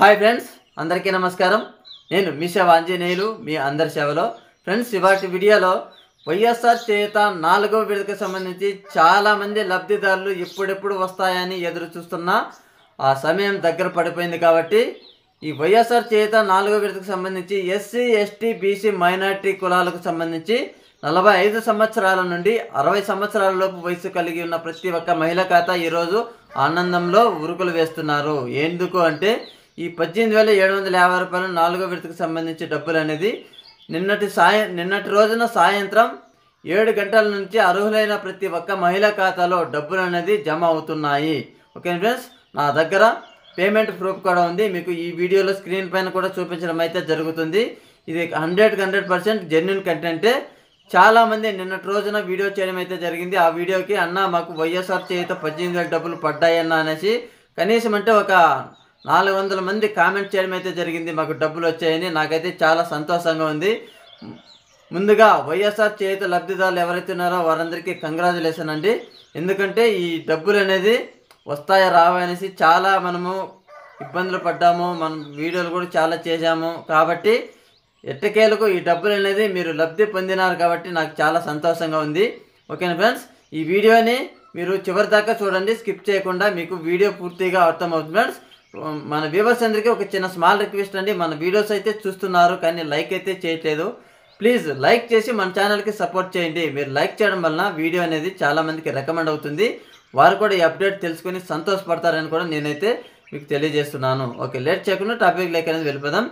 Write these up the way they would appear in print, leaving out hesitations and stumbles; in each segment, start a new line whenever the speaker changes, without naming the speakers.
Hi friends, అందరికీ నమస్కారం. నేను మీ సేవ ఆంజనేయులు, మీ అందరి సేవలో. ఫ్రెండ్స్, ఇవాటి వీడియోలో వైఎస్ఆర్ చేయూత 4వ విడతకు సంబంధించి చాలామంది లబ్ధిదారులు ఎప్పుడెప్పుడు వస్తాయని ఎదురు చూస్తున్న ఆ సమయం దగ్గర పడిపోయింది. కాబట్టి ఈ వైఎస్ఆర్ చేయూత 4వ విడతకు సంబంధించి ఎస్సీ, ఎస్టీ, బీసీ, మైనార్టీ కులాలకు సంబంధించి 45 సంవత్సరాల నుండి 60 సంవత్సరాల లోపు వయసు కలిగి ఉన్న ప్రతి ఒక్క మహిళ ఖాతా ఈరోజు ఆనందంలో ఉరుకులు వేస్తున్నారు. ఎందుకు అంటే ఈ 18,750 రూపాయలు 4వ విడతకు సంబంధించి డబ్బులు అనేది నిన్నటి రోజున సాయంత్రం 7 గంటల నుంచి అర్హులైన ప్రతి ఒక్క మహిళా ఖాతాలో డబ్బులు అనేది జమ అవుతున్నాయి. ఓకే ఫ్రెండ్స్, నా దగ్గర పేమెంట్ ప్రూఫ్ కూడా ఉంది. మీకు ఈ వీడియోలో స్క్రీన్ పైన కూడా చూపించడం అయితే జరుగుతుంది. ఇది 100% జెన్యున్ కంటెంటే. చాలామంది నిన్నటి రోజున వీడియో చేయడం అయితే జరిగింది. ఆ వీడియోకి అన్న మాకు వైఎస్ఆర్ చేయూత 18,000 డబ్బులు పడ్డాయన్న అనేసి కనీసం అంటే ఒక 400 మంది కామెంట్ చేయడం అయితే జరిగింది. మాకు డబ్బులు వచ్చాయని. నాకైతే చాలా సంతోషంగా ఉంది. ముందుగా వైఎస్ఆర్ చేయూత లబ్ధిదారులు ఎవరైతే ఉన్నారో వారందరికీ కంగ్రాచులేషన్ అండి. ఎందుకంటే ఈ డబ్బులు అనేది వస్తాయా రావా అనేసి చాలా మనము ఇబ్బందులు పడ్డాము. మనం వీడియోలు కూడా చాలా చేశాము. కాబట్టి ఎట్టకేలకు ఈ డబ్బులు అనేది మీరు లబ్ధి పొందినారు కాబట్టి నాకు చాలా సంతోషంగా ఉంది. ఓకేనా ఫ్రెండ్స్, ఈ వీడియోని మీరు చివరి దాకా చూడండి, స్కిప్ చేయకుండా. మీకు వీడియో పూర్తిగా అర్థమవుతుంది. ఫ్రెండ్స్, మన వ్యూవర్స్ అందరికీ ఒక చిన్న స్మాల్ రిక్వెస్ట్ అండి. మన వీడియోస్ అయితే చూస్తున్నారు కానీ లైక్ అయితే చేయట్లేదు. ప్లీజ్ లైక్ చేసి మన ఛానల్కి సపోర్ట్ చేయండి. మీరు లైక్ చేయడం వలన వీడియో అనేది చాలామందికి రికమెండ్ అవుతుంది. వారు కూడా ఈ అప్డేట్ తెలుసుకొని సంతోషపడతారని కూడా నేనైతే మీకు తెలియజేస్తున్నాను. ఓకే, లేట్ చేయకుండా టాపిక్ లైక్ అనేది వెళ్ళిపోదాం.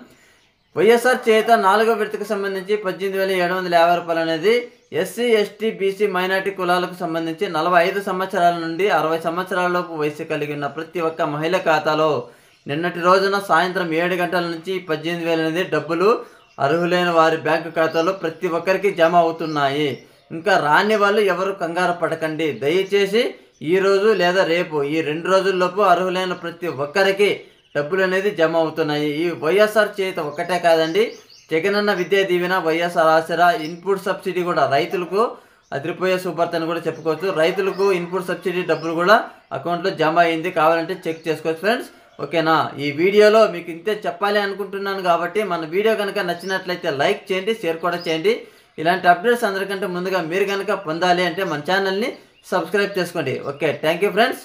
వైఎస్ఆర్ చేయూత 4వ విడతకు సంబంధించి 18,750 రూపాయలు అనేది ఎస్సీ, ఎస్టీ, బీసీ, మైనార్టీ కులాలకు సంబంధించి 45 సంవత్సరాల నుండి 60 సంవత్సరాల లోపు వయసు కలిగి ఉన్న ప్రతి ఒక్క మహిళ ఖాతాలో నిన్నటి రోజున సాయంత్రం 7 గంటల నుంచి 18,000 అనేది డబ్బులు అర్హులైన వారి బ్యాంకు ఖాతాలో ప్రతి ఒక్కరికి జమ అవుతున్నాయి. ఇంకా రాని వాళ్ళు ఎవరు కంగారు పడకండి. దయచేసి ఈరోజు లేదా రేపు ఈ 2 రోజుల్లోపు అర్హులైన ప్రతి ఒక్కరికి డబ్బులు అనేది జమ అవుతున్నాయి. ఈ వైఎస్ఆర్ చేయూత ఒక్కటే కాదండి, జగనన్న విద్యా దీవెన, వైఎస్ఆర్ ఆసరా, ఇన్పుట్ సబ్సిడీ కూడా రైతులకు అదిరిపోయే శుభార్త అని కూడా చెప్పుకోవచ్చు. రైతులకు ఇన్పుట్ సబ్సిడీ డబ్బులు కూడా అకౌంట్లో జమ అయింది. కావాలంటే చెక్ చేసుకోవచ్చు ఫ్రెండ్స్. ఓకేనా, ఈ వీడియోలో మీకు ఇంతే చెప్పాలి అనుకుంటున్నాను. కాబట్టి మన వీడియో కనుక నచ్చినట్లయితే లైక్ చేయండి, షేర్ కూడా చేయండి. ఇలాంటి అప్డేట్స్ అందరికంటే ముందుగా మీరు కనుక పొందాలి అంటే మన ఛానల్ని సబ్స్క్రైబ్ చేసుకోండి. Okay, thank you friends.